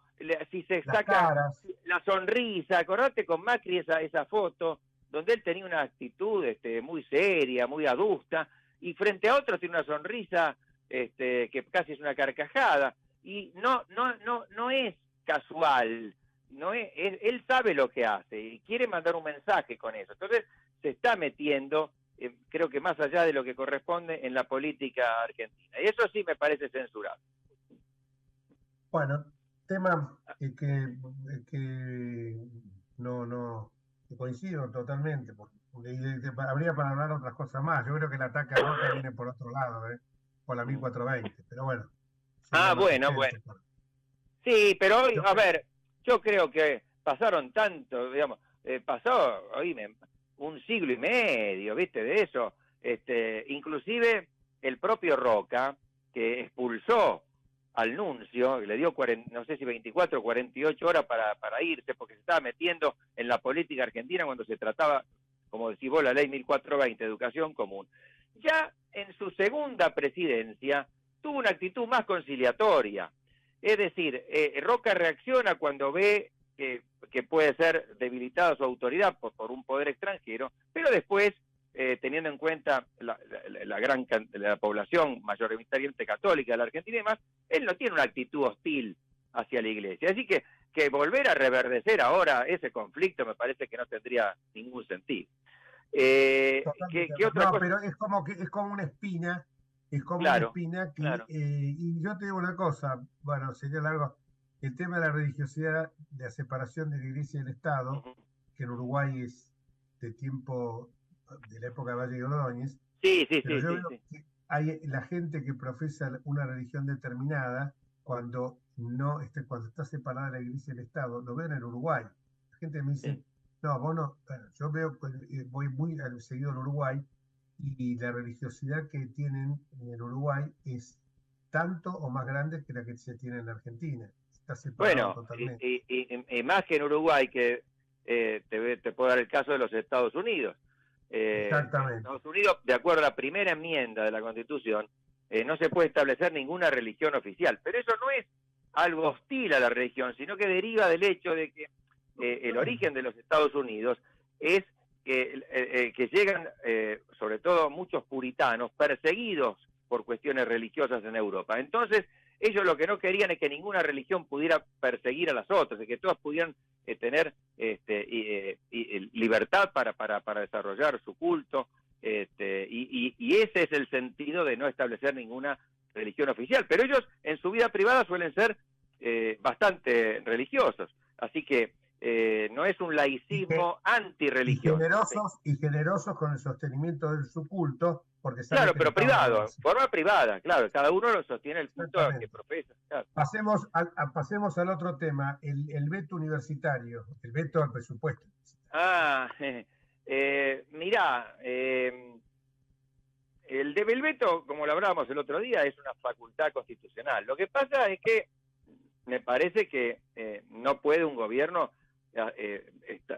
si se saca la sonrisa. Acordate con Macri esa foto, donde él tenía una actitud muy seria, muy adusta, y frente a otros tiene una sonrisa que casi es una carcajada. Y no es casual, él sabe lo que hace y quiere mandar un mensaje con eso. Entonces se está metiendo, creo que más allá de lo que corresponde, en la política argentina. Y eso sí me parece censurable. Bueno, tema que no coincido totalmente, porque habría para hablar otras cosas más. Yo creo que el ataque a Roca viene por otro lado, por la 1420, pero bueno. Bueno. Sí, pero hoy, a ver, yo creo que pasaron tanto, digamos, pasó, oíme, un siglo y medio, ¿viste? De eso. Inclusive el propio Roca, que expulsó al nuncio, le dio no sé si 24 o 48 horas para irse, porque se estaba metiendo en la política argentina cuando se trataba, como decís vos, la ley 1420, educación común. Ya en su segunda presidencia tuvo una actitud más conciliatoria. Es decir, Roca reacciona cuando ve que puede ser debilitada su autoridad por un poder extranjero, pero después, teniendo en cuenta la población mayoritariamente católica de la Argentina y demás, él no tiene una actitud hostil hacia la Iglesia. Así que volver a reverdecer ahora ese conflicto me parece que no tendría ningún sentido. ¿Qué otra cosa? Pero es como una espina. Es como una espina que, y yo te digo una cosa, bueno, sería largo, el tema de la religiosidad, de la separación de la Iglesia y del Estado, que en Uruguay es de tiempo, de la época de Valle y Ordóñez. Pero yo veo que hay la gente que profesa una religión determinada, cuando está separada la Iglesia y el Estado, lo veo en el Uruguay. La gente me dice, no, vos no, bueno, yo veo, voy muy seguido al Uruguay, y la religiosidad que tienen en el Uruguay es tanto o más grande que la que se tiene en la Argentina. Está separado totalmente. Y más que en Uruguay, que te puedo dar el caso de los Estados Unidos. Exactamente. En Estados Unidos, de acuerdo a la primera enmienda de la Constitución, no se puede establecer ninguna religión oficial. Pero eso no es algo hostil a la religión, sino que deriva del hecho de que el origen de los Estados Unidos es que llegan, sobre todo muchos puritanos, perseguidos por cuestiones religiosas en Europa. Entonces, ellos lo que no querían es que ninguna religión pudiera perseguir a las otras, de que todas pudieran tener libertad para desarrollar su culto, y ese es el sentido de no establecer ninguna religión oficial. Pero ellos en su vida privada suelen ser bastante religiosos, así que no es un laicismo antirreligioso. Y generosos con el sostenimiento de su culto, porque claro, pero privado, forma privada, claro, cada uno lo sostiene el culto que profesa. Claro. Pasemos al otro tema, el veto universitario, el veto al presupuesto. Mirá, el veto, como lo hablábamos el otro día, es una facultad constitucional. Lo que pasa es que me parece que no puede un gobierno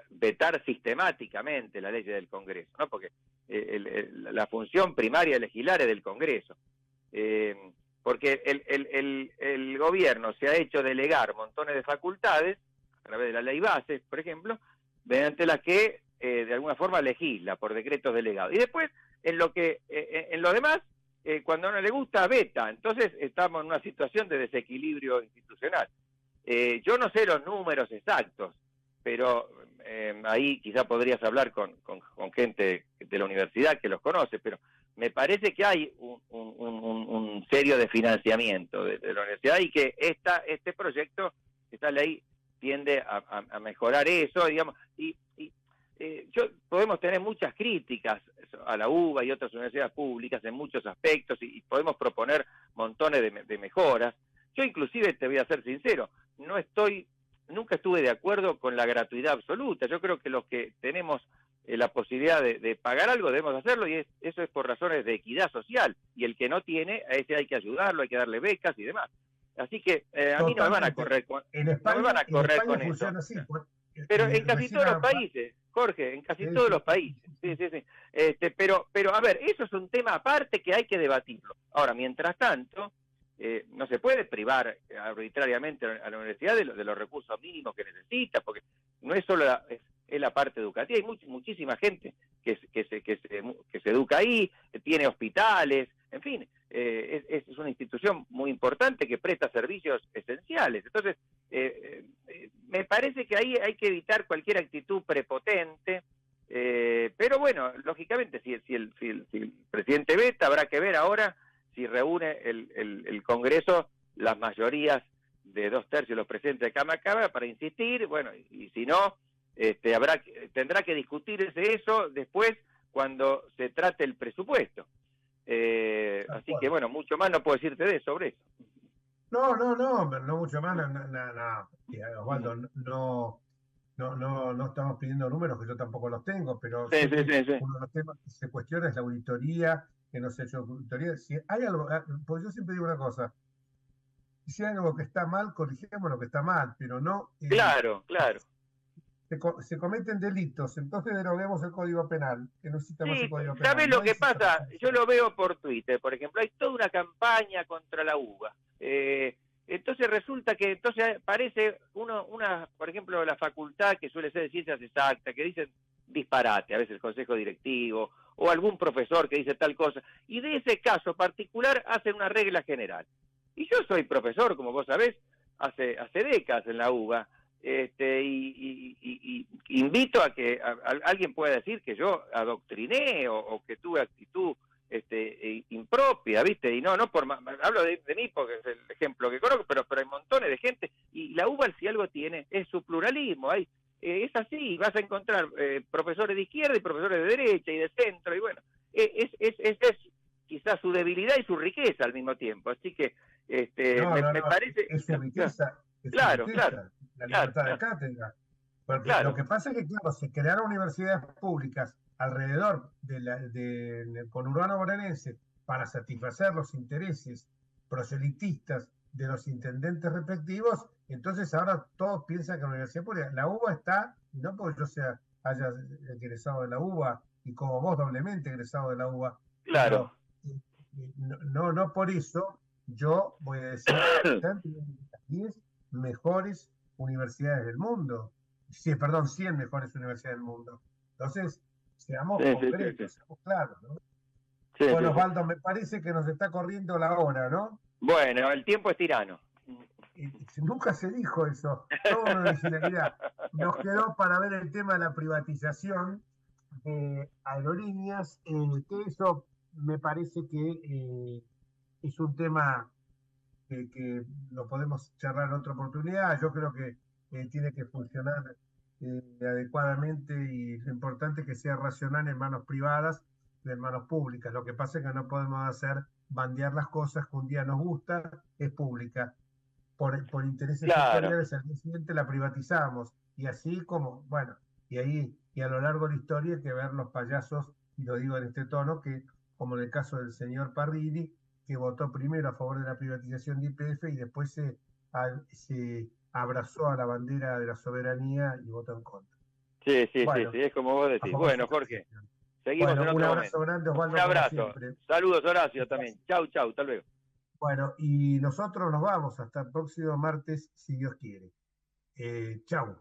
vetar sistemáticamente la ley del Congreso, ¿no? Porque la función primaria de legislar es del Congreso. Porque el gobierno se ha hecho delegar montones de facultades, a través de la ley base, por ejemplo, mediante las que de alguna forma legisla por decretos delegados. Y después, en lo demás, cuando no le gusta, veta. Entonces estamos en una situación de desequilibrio institucional. Yo no sé los números exactos, pero ahí quizá podrías hablar con gente de la universidad que los conoce, pero me parece que hay un serio desfinanciamiento de la universidad y que este proyecto, esta ley, tiende a mejorar eso, digamos, podemos tener muchas críticas a la UBA y otras universidades públicas en muchos aspectos y podemos proponer montones de mejoras. Yo inclusive, te voy a ser sincero, nunca estuve de acuerdo con la gratuidad absoluta. Yo creo que los que tenemos la posibilidad de pagar algo debemos hacerlo, y eso es por razones de equidad social, y el que no tiene, a ese hay que ayudarlo, hay que darle becas y demás. Así que a mí no me van a correr con, eso. Así, pero en casi todos los países, Jorge, en casi todos los países. Sí. Pero a ver, eso es un tema aparte que hay que debatirlo. Ahora, mientras tanto, no se puede privar arbitrariamente a la universidad de los recursos mínimos que necesita, porque no es solo es la parte educativa, hay muchísima gente que se educa ahí, tiene hospitales, en fin, es una institución muy importante que presta servicios esenciales. Entonces, me parece que ahí hay que evitar cualquier actitud prepotente, pero bueno, lógicamente, si el presidente veta, habrá que ver ahora si reúne el Congreso las mayorías de 2/3 de los presidentes de Cámara para insistir, bueno, y si no, tendrá que discutirse eso después cuando se trate el presupuesto. Así que bueno, mucho más no puedo decirte sobre eso. No mucho más, Osvaldo, no estamos pidiendo números que yo tampoco los tengo, pero sí. Uno de los temas que se cuestiona es la auditoría, que no se ha hecho auditoría. Si hay algo, pues yo siempre digo una cosa: si hay algo que está mal, corrigimos lo que está mal, pero no... Claro. Se cometen delitos, entonces deroguemos el Código Penal, que no necesitamos el Código Penal. ¿Sabes lo que pasa? Yo lo veo por Twitter, por ejemplo, hay toda una campaña contra la UBA. Entonces resulta que aparece por ejemplo, la facultad que suele ser de ciencias exactas, que dicen disparate, a veces el consejo directivo, o algún profesor que dice tal cosa, y de ese caso particular hacen una regla general. Y yo soy profesor, como vos sabés, hace décadas en la UBA, y invito a que alguien pueda decir que yo adoctriné o que tuve actitud impropia, ¿viste? Y no hablo de mí porque es el ejemplo que conozco, pero hay montones de gente, y la UBA, si algo tiene, es su pluralismo. Es así, vas a encontrar profesores de izquierda y profesores de derecha y de centro, y bueno, es quizás su debilidad y su riqueza al mismo tiempo. Así que me parece... Es su riqueza. Claro. La libertad de cátedra. Porque lo que pasa es que, claro, se crearon universidades públicas alrededor del conurbano bonaerense para satisfacer los intereses proselitistas de los intendentes respectivos. Entonces ahora todos piensan que la universidad pública, la UBA está, no porque yo haya egresado de la UBA y como vos doblemente egresado de la UBA, claro, pero, no por eso yo voy a decir que están las 10 mejores universidades del mundo, 100 mejores universidades del mundo. Entonces, seamos concretos, seamos claros, ¿no? Bueno, Osvaldo, me parece que nos está corriendo la hora, ¿no? Bueno, el tiempo es tirano. Nunca se dijo eso, todo una originalidad. Nos quedó para ver el tema de la privatización de aerolíneas, que eso me parece que es un tema que lo podemos charlar en otra oportunidad. Yo creo que tiene que funcionar adecuadamente, y lo importante es que sea racional en manos privadas y en manos públicas. Lo que pasa es que no podemos bandear las cosas que un día nos gusta, es pública. Por intereses sectoriales, al día siguiente la privatizamos. Y así como, bueno, y a lo largo de la historia hay que ver los payasos, y lo digo en este tono, que como en el caso del señor Parrilli, que votó primero a favor de la privatización de YPF y después se abrazó a la bandera de la soberanía y votó en contra. Sí, Bueno, es como vos decís. Bueno, Jorge, seguimos en otro un abrazo momento. grande, Osvaldo. Un abrazo. Saludos, Horacio, también. Chau, hasta luego. Bueno, y nosotros nos vamos hasta el próximo martes, si Dios quiere. Chau.